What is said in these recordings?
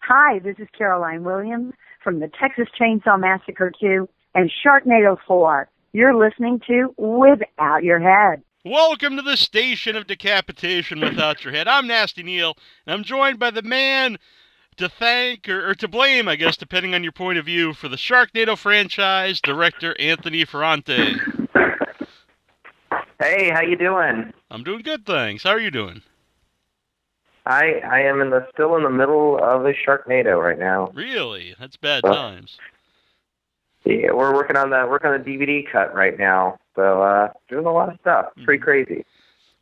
Hi, this is Caroline Williams from the Texas Chainsaw Massacre 2 and Sharknado 4. You're listening to Without Your Head. Welcome to the station of decapitation without your head. I'm Nasty Neal, and I'm joined by the man to thank, or to blame, I guess, depending on your point of view, for the Sharknado franchise, director Anthony Ferrante. Hey, how you doing? I'm doing good, thanks. How are you doing? I am still in the middle of a Sharknado right now. Really? That's bad times. Yeah, we're working on the DVD cut right now. So doing a lot of stuff. Pretty crazy.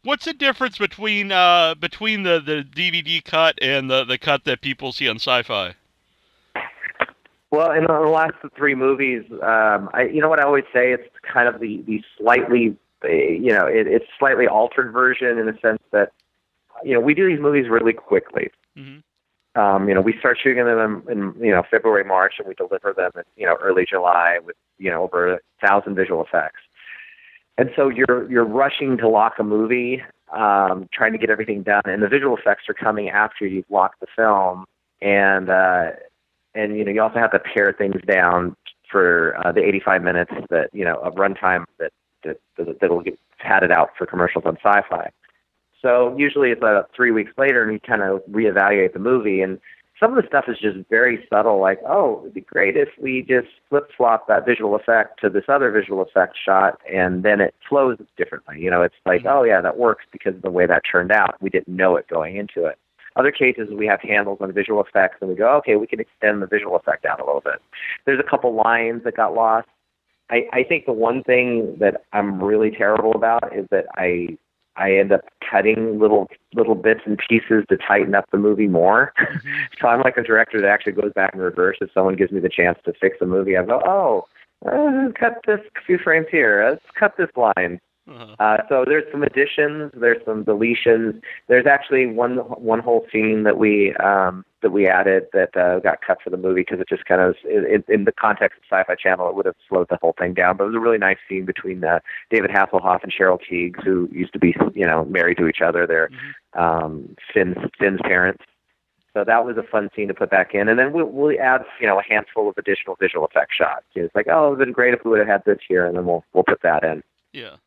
What's the difference between the DVD cut and the cut that people see on SyFy? Well, in the last three movies, what I always say, it's kind of the slightly, it's slightly altered version in the sense that, we do these movies really quickly. Mm-hmm. We start shooting them in February, March, and we deliver them in early July with over 1,000 visual effects. And so you're rushing to lock a movie, trying to get everything done, and the visual effects are coming after you've locked the film, and you also have to pare things down for the 85 minutes that of runtime that'll get padded out for commercials on SyFy. So usually it's about 3 weeks later, and you kind of reevaluate the movie, and some of the stuff is just very subtle, like, oh, it'd be great if we just flip-flop that visual effect to this other visual effect shot, and then it flows differently. It's like, oh, yeah, that works because of the way that turned out. We didn't know it going into it. Other cases, we have handles on visual effects, and we go, okay, we can extend the visual effect out a little bit. There's a couple lines that got lost. I think the one thing that I'm really terrible about is that I end up cutting little bits and pieces to tighten up the movie more. Mm-hmm. So I'm like a director that actually goes back in reverse. If someone gives me the chance to fix a movie, I go, cut this few frames here. Let's cut this line. Uh-huh. So there's some additions, there's some deletions. There's actually one whole scene that we added that got cut for the movie because it just kind of, in the context of SyFy Channel, it would have slowed the whole thing down. But it was a really nice scene between David Hasselhoff and Cheryl Teagues, who used to be married to each other. They're Finn's parents. So that was a fun scene to put back in. And then we'll add a handful of additional visual effect shots. It's like, oh, it would have been great if we would have had this here, and then we'll put that in. Yeah.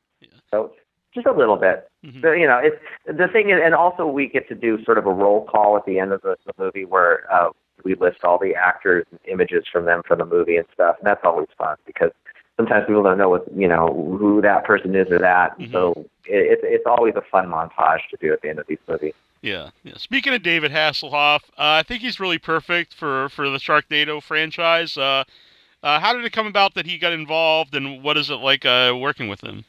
So just a little bit. Mm-hmm. So, it's the thing is, and also we get to do sort of a roll call at the end of the movie where we list all the actors and images from them for the movie and stuff, and that's always fun because sometimes people don't know who that person is or that. Mm-hmm. So it's always a fun montage to do at the end of these movies. Yeah. Speaking of David Hasselhoff, I think he's really perfect for the Sharknado franchise. How did it come about that he got involved, and what is it like working with him?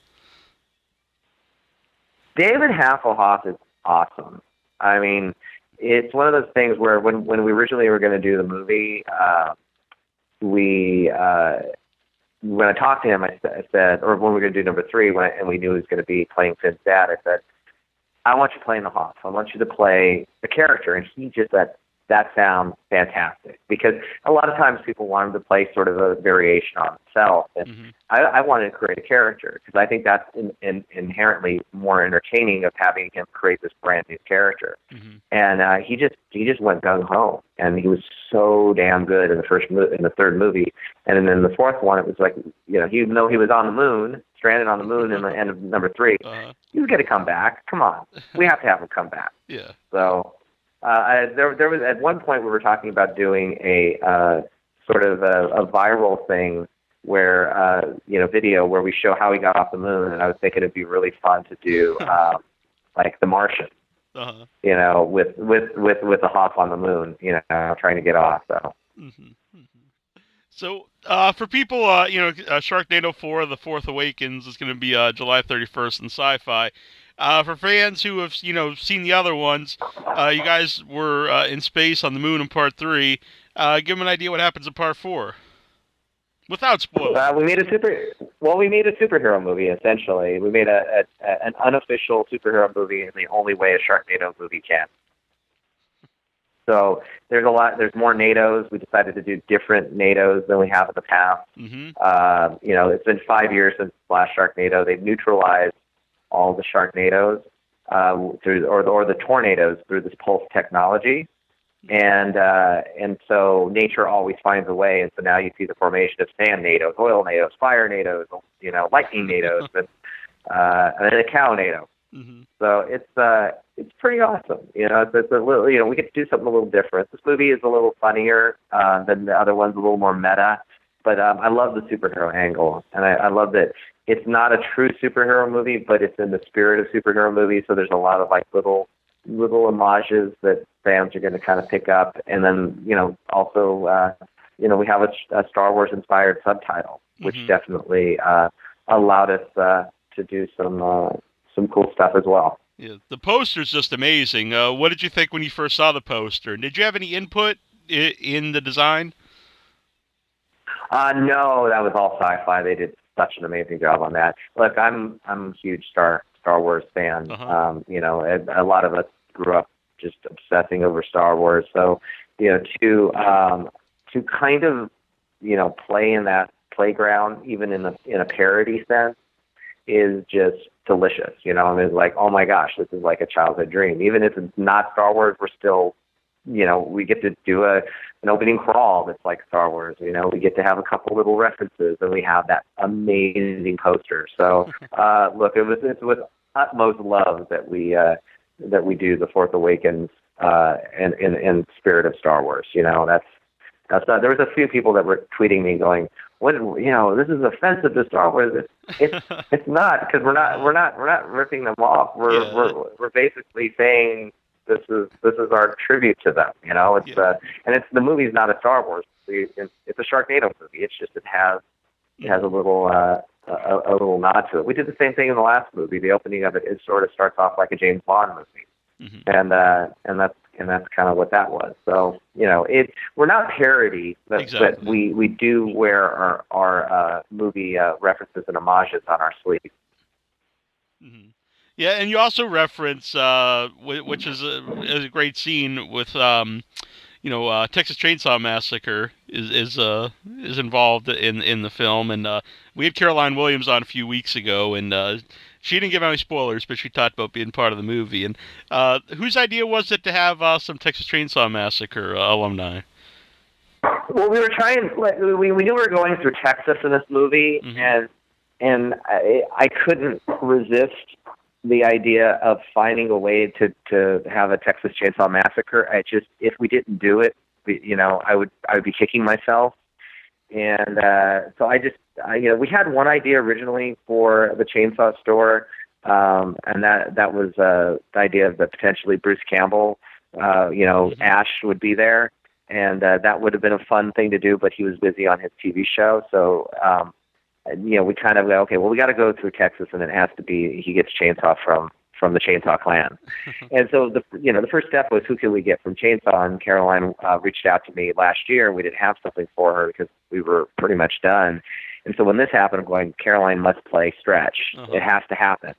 David Hasselhoff is awesome. I mean, it's one of those things where when we originally were going to do the movie, when I talked to him, I said, or when we were going to do number 3, and we knew he was going to be playing Finn's dad, I said, I want you playing the Hoff. I want you to play the character. And he just said, that sounds fantastic. Because a lot of times people want him to play sort of a variation on himself. And I wanted to create a character because I think that's inherently more entertaining of having him create this brand new character. Mm-hmm. And he just went gung-ho. And he was so damn good in the third movie. And then in the fourth one, it was like, even though he was on the moon, stranded on the moon in the end of number 3, he was going to come back. Come on. We have to have him come back. Yeah. So there was at one point we were talking about doing a sort of a viral thing where video where we show how he got off the moon, and I was thinking it'd be really fun to do like The Martian, with the Hoff on the moon, trying to get off. So. Mm-hmm. So for people, Sharknado 4, The Fourth Awakens is going to be July 31st in SyFy. For fans who have, seen the other ones, you guys were in space on the moon in Part 3. Give them an idea what happens in Part 4, without spoilers. We made a superhero movie. Essentially, we made an unofficial superhero movie in the only way a Sharknado movie can. So there's more NATOs. We decided to do different NATOs than we have in the past. Mm-hmm. It's been 5 years since the last Sharknado. They've neutralized all the Sharknadoes or the tornadoes through this pulse technology. And so nature always finds a way, and so now you see the formation of sand NATOs, oil NATOs, fire NATOs, lightning NATOs, and a cow NATO. Mm-hmm. So it's pretty awesome. It's a little, we get to do something a little different. This movie is a little funnier than the other ones, a little more meta. But I love the superhero angle, and I love that it's not a true superhero movie, but it's in the spirit of superhero movies. So there's a lot of little homages that fans are going to kind of pick up, and then also we have a Star Wars inspired subtitle, which definitely allowed us to do some cool stuff as well. Yeah, the poster's just amazing. What did you think when you first saw the poster? Did you have any input in the design? No, that was all SyFy. They did such an amazing job on that. Look, I'm a huge Star Wars fan. A lot of us grew up just obsessing over Star Wars. So, to kind of play in that playground, even in a parody sense, is just delicious. It's like, oh my gosh, this is like a childhood dream. Even if it's not Star Wars, we're still, we get to do an opening crawl that's like Star Wars. We get to have a couple little references, and we have that amazing poster. So, look, it's with utmost love that we do the Fourth Awakens in spirit of Star Wars. That's not. There was a few people that were tweeting me going, "What? This is offensive to Star Wars." It's not, because we're not ripping them off. We're basically saying this is our tribute to them. And the movie's not a Star Wars movie. It's a Sharknado movie. It's just it has a little a little nod to it. We did the same thing in the last movie. The opening of it sort of starts off like a James Bond movie, and that's kind of what that was. So we're not parody, but exactly. but we do wear our movie references and homages on our sleeve. Mm-hmm. Yeah, and you also reference, which is a great scene with, Texas Chainsaw Massacre is involved in the film, and we had Caroline Williams on a few weeks ago, and she didn't give any spoilers, but she talked about being part of the movie. And whose idea was it to have some Texas Chainsaw Massacre alumni? Well, we were trying. We knew we were going through Texas in this movie, and I couldn't resist the idea of finding a way to have a Texas Chainsaw Massacre. If we didn't do it, I would be kicking myself. And so we had one idea originally for the chainsaw store, and that was the idea of potentially Bruce Campbell. Ash would be there, and that would have been a fun thing to do, but he was busy on his TV show. So we kind of go, okay, well, we got to go through Texas, and it has to be he gets Chainsaw from the Chainsaw Clan. And so the first step was, who can we get from Chainsaw? And Caroline reached out to me last year. We didn't have something for her because we were pretty much done. And so when this happened, I'm going, Caroline must play Stretch. It has to happen.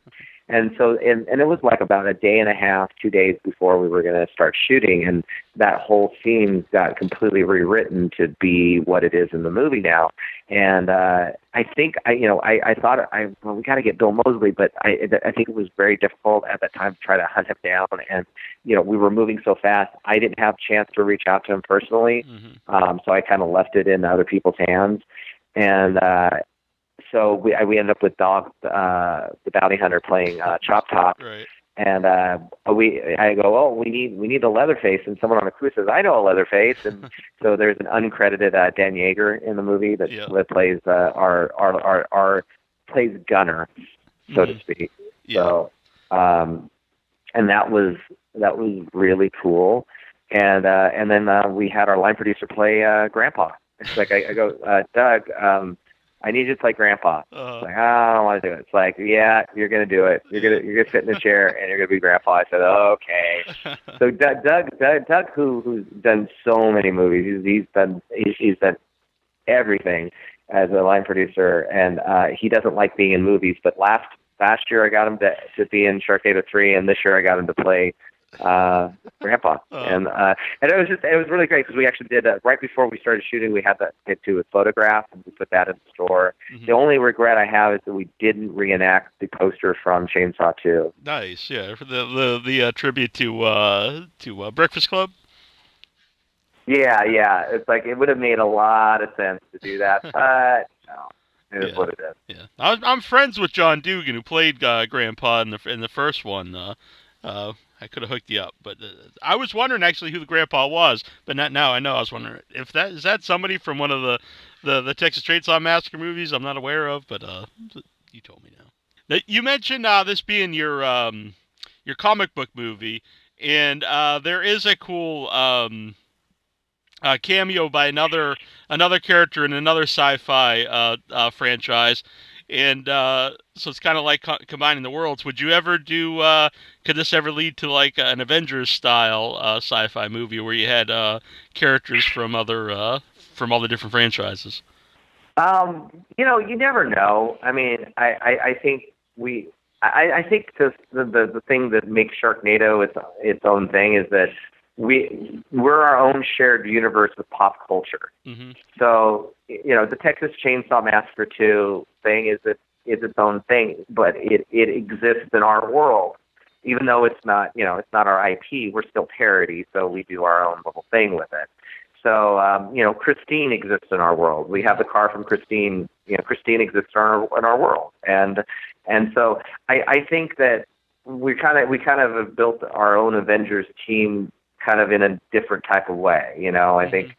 And so, and it was like about a day and a half, 2 days before we were going to start shooting, and that whole scene got completely rewritten to be what it is in the movie now. And I think I thought we got to get Bill Moseley, but I think it was very difficult at that time to try to hunt him down, and we were moving so fast. I didn't have a chance to reach out to him personally, so I kind of left it in other people's hands, and. So we ended up with Dog, the bounty hunter, playing Chop Top, right. And I go, we need a Leatherface, and someone on the crew says, I know a Leatherface, and so there's an uncredited Dan Yeager in the movie that plays plays Gunner, so to speak. Yeah. So, and that was really cool, and then we had our line producer play Grandpa. It's like I go, Doug. I need you to play Grandpa. Like, I don't want to do it. It's like, yeah, you're gonna do it. You're gonna sit in the chair and you're gonna be Grandpa. I said, okay. So Doug, who's done so many movies. He's done everything as a line producer, and he doesn't like being in movies. But last year I got him to be in Sharknado 3, and this year I got him to play Grandpa, and it was really great because we actually did right before we started shooting. We had to do a photograph, and we put that in the store. The only regret I have is that we didn't reenact the poster from Chainsaw 2. Nice, yeah, for the tribute to Breakfast Club. Yeah. It's like it would have made a lot of sense to do that, but no, it is what it is. Yeah, I'm friends with John Dugan, who played Grandpa in the first one. I could have hooked you up, but I was wondering actually who the Grandpa was, but not now. I know. I was wondering if that somebody from one of the Texas Chainsaw Massacre movies I'm not aware of, but you told me now. You mentioned this being your comic book movie, and there is a cool cameo by another character in another sci-fi franchise, and so it's kind of like combining the worlds. Would you ever do? Could this ever lead to like an Avengers style sci-fi movie where you had characters from all the different franchises? You never know. I mean, I think I think the thing that makes Sharknado its own thing is that we're our own shared universe with pop culture. Mm-hmm. So the Texas Chainsaw Massacre 2 thing is its own thing, but it exists in our world, even though it's not our IP. We're still parody, so we do our own little thing with it. So Christine exists in our world. We have the car from Christine. Christine exists in our world, and so I think that we kind of have built our own Avengers team kind of in a different type of way. I think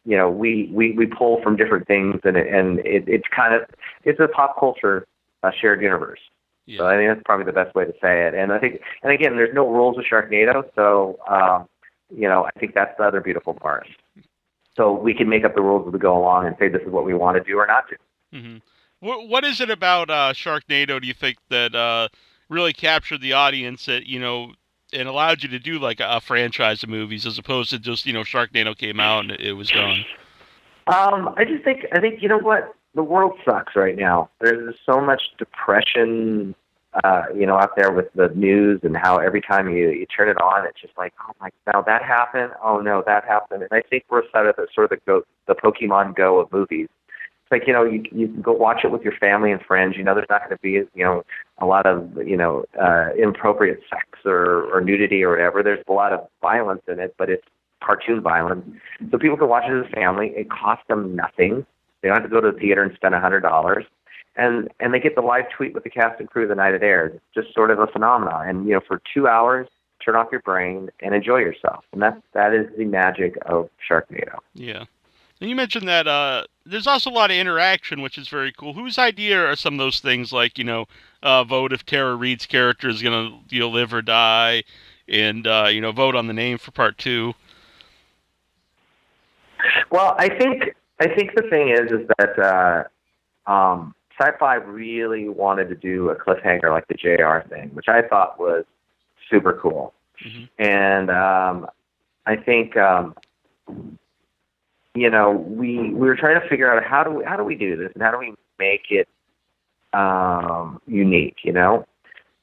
we pull from different things, and it's a pop culture shared universe. Yeah. So I think that's probably the best way to say it. And again, there's no rules with Sharknado, so I think that's the other beautiful part. So we can make up the rules as we go along and say this is what we want to do or not do. Mm-hmm. What is it about Sharknado, do you think, that really captured the audience that, and allowed you to do like a franchise of movies as opposed to just, Sharknado came out and it was gone? I think you know what? The world sucks right now. There's so much depression, out there with the news and how every time you turn it on, it's just like, oh my, now that happened. Oh no, that happened. And I think we're sort of the Pokemon Go of movies. It's like, you go watch it with your family and friends. There's not going to be, a lot of, inappropriate sex or nudity or whatever. There's a lot of violence in it, but it's cartoon violence. So people can watch it as a family. It costs them nothing. They don't have to go to the theater and spend $100. And they get the live tweet with the cast and crew the night it airs. It's just sort of a phenomenon. And, for 2 hours, turn off your brain and enjoy yourself. And that is the magic of Sharknado. Yeah. And you mentioned that there's also a lot of interaction, which is very cool. Whose idea are some of those things like, vote if Tara Reid's character is going to live or die, and, vote on the name for part 2? Well, I think the thing is that SyFy really wanted to do a cliffhanger like the JR thing, which I thought was super cool. Mm-hmm. And I think we were trying to figure out how do we do this and how do we make it unique,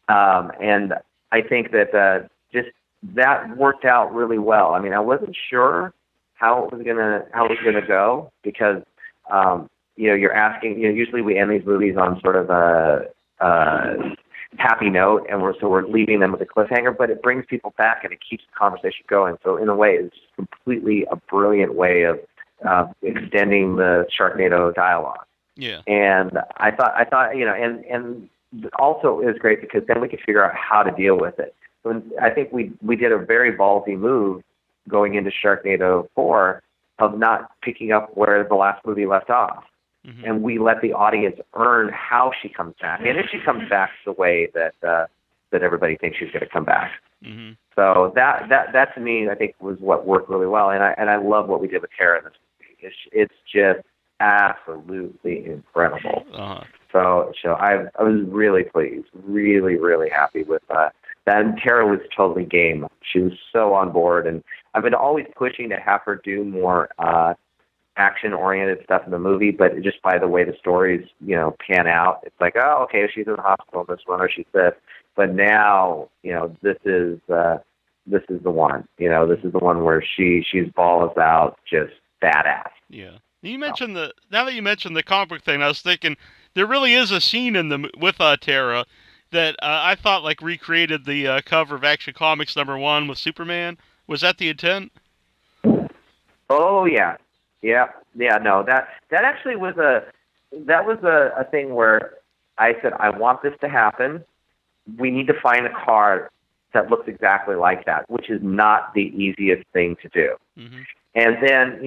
and I think that just that worked out really well. I mean, I wasn't sure how it was gonna go because you're asking. Usually we end these movies on sort of a happy note, and we're leaving them with a cliffhanger, but it brings people back and it keeps the conversation going. So in a way, it's completely a brilliant way of extending the Sharknado dialogue. Yeah. And I thought, and also it was great because then we could figure out how to deal with it. So I think we did a very ballsy move going into Sharknado 4 of not picking up where the last movie left off. Mm-hmm. And we let the audience earn how she comes back. And if she comes back the way that everybody thinks she's going to come back. Mm-hmm. So that to me, I think, was what worked really well. And I love what we did with Tara in this movie. It's just absolutely incredible. Uh-huh. So I was really pleased, really, really happy with that. And Tara was totally game. She was so on board. And I've been always pushing to have her do more action-oriented stuff in the movie, but just by the way the stories, pan out, it's like, oh, okay, she's in the hospital in this one, or she's this. But now, this is the one. This is the one where she's balls out, just badass. Yeah. You mentioned now that you mentioned the comic book thing, I was thinking there really is a scene with Tara that I thought like recreated the cover of Action Comics #1 with Superman. Was that the intent? Oh yeah, yeah. No, that actually was a thing where I said I want this to happen. We need to find a car that looks exactly like that, which is not the easiest thing to do. Mm-hmm. And then,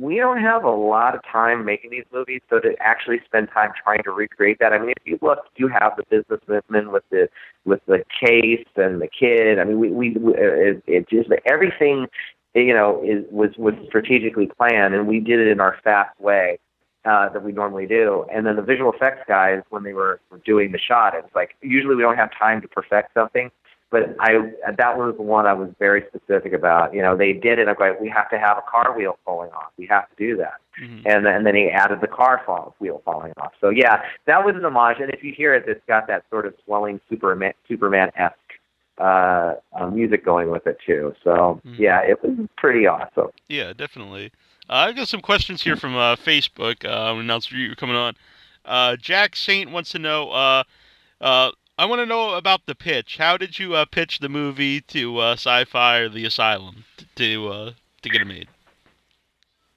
we don't have a lot of time making these movies, so to actually spend time trying to recreate that. I mean, if you look, you have the businessman with the case and the kid. I mean, it just everything, was strategically planned, and we did it in our fast way that we normally do. And then the visual effects guys, when they were doing the shot, it's like usually we don't have time to perfect something. But that was the one I was very specific about. They did it. I'm like, we have to have a car wheel falling off. We have to do that. Mm-hmm. And then he added the car wheel falling off. So yeah, that was an homage. And if you hear it, it's got that sort of swelling Superman-esque music going with it too. So yeah, it was pretty awesome. Yeah, definitely. I've got some questions here from Facebook. Announced you were coming on. Jack Saint wants to know. I want to know about the pitch. How did you pitch the movie to SyFy or the Asylum to get it made?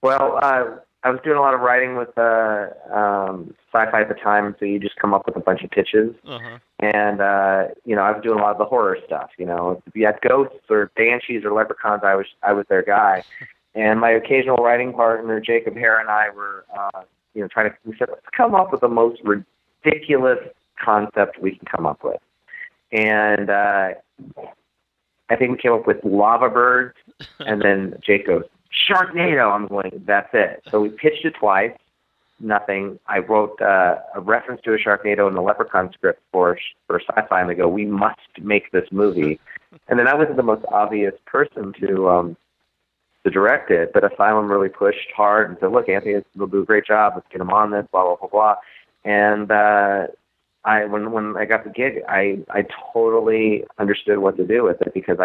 Well, I was doing a lot of writing with SyFy at the time, so you just come up with a bunch of pitches. Uh-huh. And, I was doing a lot of the horror stuff. If you had ghosts or banshees or leprechauns, I was their guy. And my occasional writing partner, Jacob Hare, and I were, we said, let's come up with the most ridiculous concept we can come up with. And I think we came up with lava birds, and then Jake goes, Sharknado. I'm going, that's it. So we pitched it twice, nothing. I wrote a reference to a Sharknado in the Leprechaun script for SyFy, and they go, we must make this movie. And then I wasn't the most obvious person to direct it, but Asylum really pushed hard and said, look, Anthony will do a great job. Let's get him on this, blah, blah, blah, blah. And when I got the gig, I totally understood what to do with it because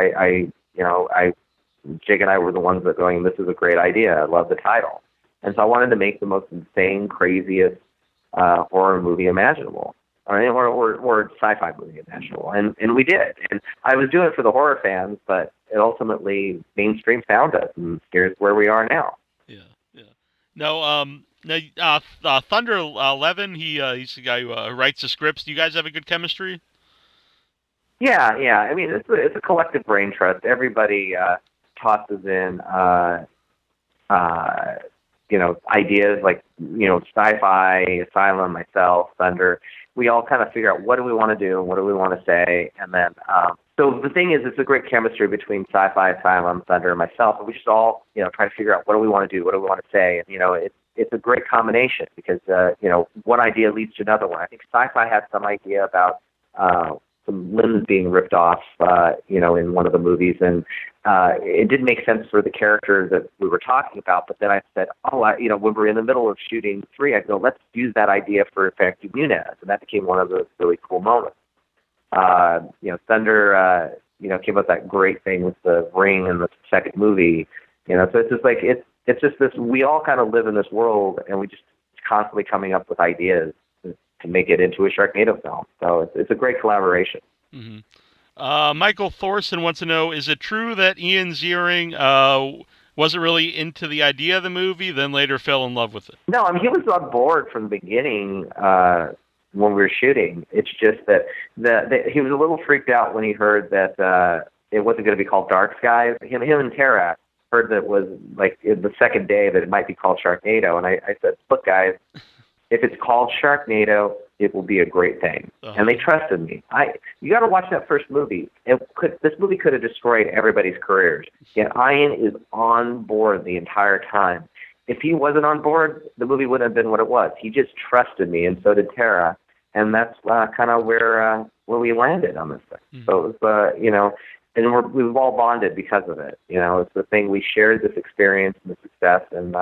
Jake and I were the ones that going, this is a great idea. I love the title. And so I wanted to make the most insane, craziest horror movie imaginable, or sci-fi movie imaginable. And we did. And I was doing it for the horror fans, but it ultimately mainstream found us, and here's where we are now. Yeah, yeah. Now, Thunder 11, he's the guy who writes the scripts. Do you guys have a good chemistry? Yeah. I mean, it's a collective brain trust. Everybody tosses in, ideas like, SyFy, Asylum, myself, Thunder. We all kind of figure out what do we want to do and what do we want to say. And then, so the thing is, it's a great chemistry between SyFy, Asylum, Thunder, and myself. And we just all, try to figure out what do we want to do, what do we want to say. And, it's a great combination because, one idea leads to another one. I think SyFy had some idea about some limbs being ripped off, in one of the movies. And it didn't make sense for the character that we were talking about. But then I said, when we're in the middle of shooting 3, I go, let's use that idea for Frankie Muniz. And that became one of the really cool moments. Thunder, came up with that great thing with the ring in the second movie. So it's just like, it's just this, we all kind of live in this world and we just constantly coming up with ideas to make it into a Sharknado film. So it's a great collaboration. Mm-hmm. Michael Thorson wants to know, is it true that Ian Ziering wasn't really into the idea of the movie, then later fell in love with it? No, I mean, he was on board from the beginning when we were shooting. It's just that he was a little freaked out when he heard that it wasn't going to be called Dark Skies. Him and Tara heard that it was like the second day that it might be called Sharknado. And I said, look, guys, if it's called Sharknado, it will be a great thing. Uh-huh. And they trusted me. You got to watch that first movie. This movie could have destroyed everybody's careers. Yet Ian is on board the entire time. If he wasn't on board, the movie wouldn't have been what it was. He just trusted me, and so did Tara. And that's kind of where we landed on this thing. Mm-hmm. So it was, and we've all bonded because of it. It's the thing, we shared this experience and the success, and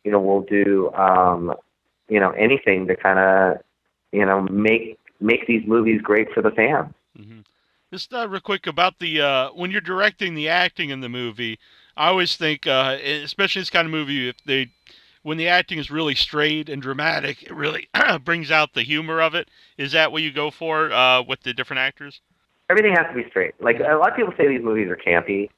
we'll do anything to kind of make these movies great for the fans. Mm-hmm. Just real quick about the when you're directing the acting in the movie, I always think, especially this kind of movie, when the acting is really straight and dramatic, it really brings out the humor of it. Is that what you go for with the different actors? Everything has to be straight. Like, a lot of people say these movies are campy,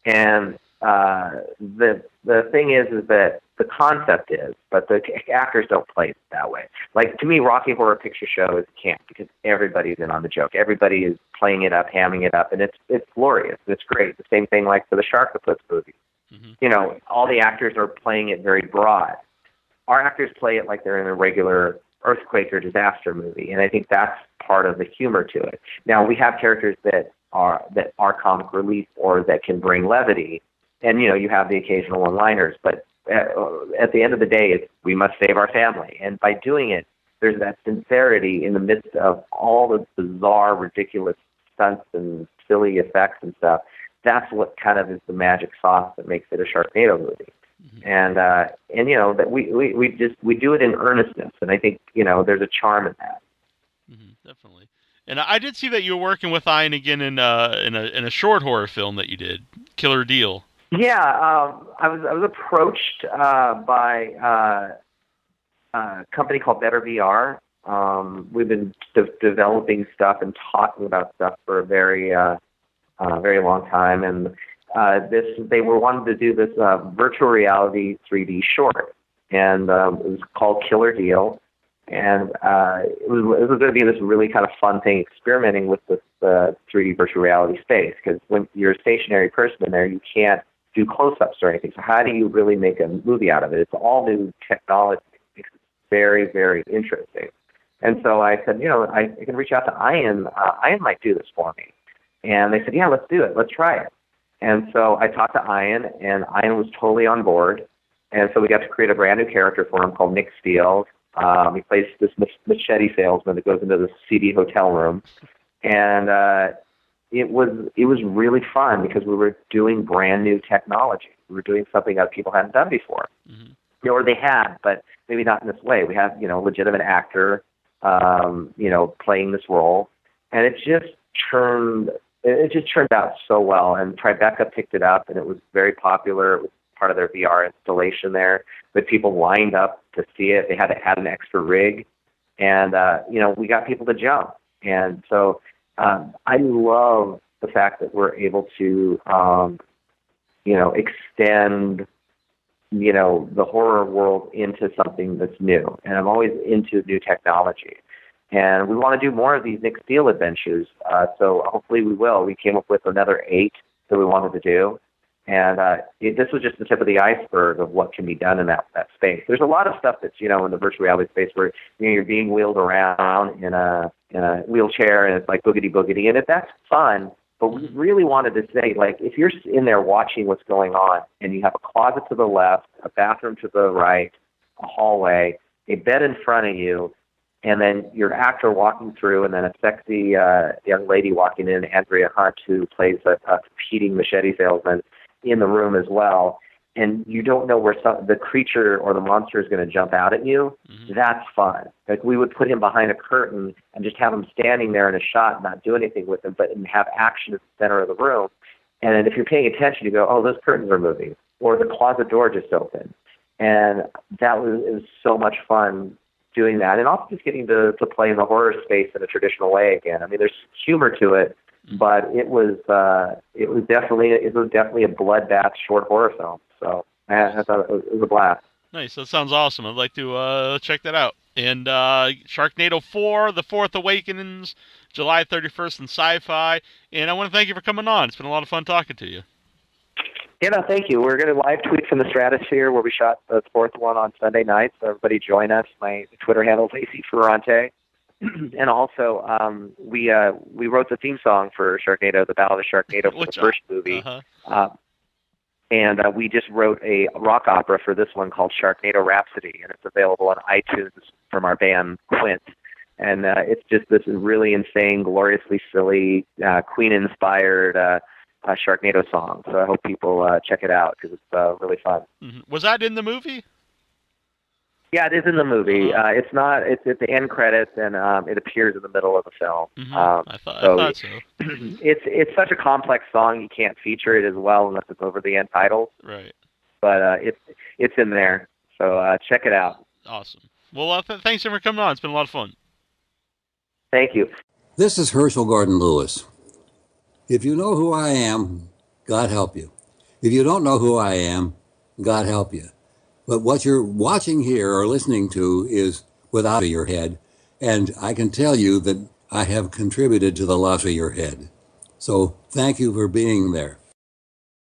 and the thing is that the concept is, but the actors don't play it that way. Like, to me, Rocky Horror Picture Show is camp because everybody's in on the joke. Everybody is playing it up, hamming it up, and it's glorious. It's great. The same thing like for the Sharknado movie. Mm-hmm. You know, all the actors are playing it very broad. Our actors play it like they're in a regular earthquake or disaster movie, and I think that's part of the humor to it. Now, we have characters that are comic relief or that can bring levity, and you know, you have the occasional one-liners, but at the end of the day, we must save our family, and by doing it, there's that sincerity in the midst of all the bizarre, ridiculous stunts and silly effects and stuff. That's what kind of is the magic sauce that makes it a Sharknado movie. Mm-hmm. And you know, that we do it in earnestness, and I think, you know, there's a charm in that. Mm-hmm, definitely. And I did see that you were working with Ian again in a short horror film that you did, Killer Deal. Yeah, I was approached by a company called Better VR. We've been developing stuff and talking about stuff for a very long time, and they were wanting to do this virtual reality 3D short, and it was called Killer Deal, and it was going to be this really kind of fun thing, experimenting with this 3D virtual reality space, because when you're a stationary person in there, you can't do close-ups or anything. So how do you really make a movie out of it? It's all new technology. It's very, very interesting. And so I said, you know, I can reach out to Ian. Ian might do this for me. And they said, yeah, let's do it. Let's try it. And so I talked to Ian, and Ian was totally on board. And so we got to create a brand new character for him called Nick Steele. He plays this machete salesman that goes into the seedy hotel room. And it was really fun because we were doing brand new technology. We were doing something that people hadn't done before. Mm-hmm. Or they had, but maybe not in this way. We had, you know, a legitimate actor, you know, playing this role. And it just turned out so well. And Tribeca picked it up, and it was very popular. It was part of their VR installation there. But people lined up to see it. They had to add an extra rig. And, you know, we got people to jump. And so I love the fact that we're able to, you know, extend, you know, the horror world into something that's new. And I'm always into new technology. And we want to do more of these Nick Steele adventures. So hopefully we will. We came up with another 8 that we wanted to do. And this was just the tip of the iceberg of what can be done in that space. There's a lot of stuff that's, you know, in the virtual reality space where, you know, you're being wheeled around in a wheelchair, and it's like boogity boogity, and that's fun. But we really wanted to say, like, if you're in there watching what's going on, and you have a closet to the left, a bathroom to the right, a hallway, a bed in front of you, and then your actor walking through, and then a sexy young lady walking in, Andrea Hunt, who plays a competing machete salesman, in the room as well, and you don't know where the creature or the monster is going to jump out at you, mm-hmm. That's fun. Like, we would put him behind a curtain and just have him standing there in a shot and not do anything with him, but have action at the center of the room. And then if you're paying attention, you go, oh, those curtains are moving, or the closet door just opened. And it was so much fun doing that, and also just getting to play in the horror space in a traditional way again. I mean, there's humor to it, but it was definitely a bloodbath short horror film. So I thought it was a blast. Nice. That sounds awesome. I'd like to check that out. And Sharknado 4, The Fourth Awakens, July 31st in SyFy. And I want to thank you for coming on. It's been a lot of fun talking to you. Yeah, no, thank you. We're going to live tweet from the Stratosphere where we shot the 4th one on Sunday night. So everybody join us. My Twitter handle is Anthony Ferrante. And also, we wrote the theme song for Sharknado, the Ballad of Sharknado, for the first movie. Uh-huh. And we just wrote a rock opera for this one called Sharknado Rhapsody, and it's available on iTunes from our band Quint. And it's just this really insane, gloriously silly, Queen-inspired Sharknado song. So I hope people check it out because it's really fun. Mm-hmm. Was that in the movie? Yeah, it is in the movie. It's not. It's at the end credits, and it appears in the middle of the film. Mm-hmm. I thought so. It's such a complex song, you can't feature it as well unless it's over the end titles. Right. But it's in there, so check it out. Awesome. Well, thanks for coming on. It's been a lot of fun. Thank you. This is Herschel Gordon Lewis. If you know who I am, God help you. If you don't know who I am, God help you. But what you're watching here or listening to is without your head, and I can tell you that I have contributed to the loss of your head. So thank you for being there.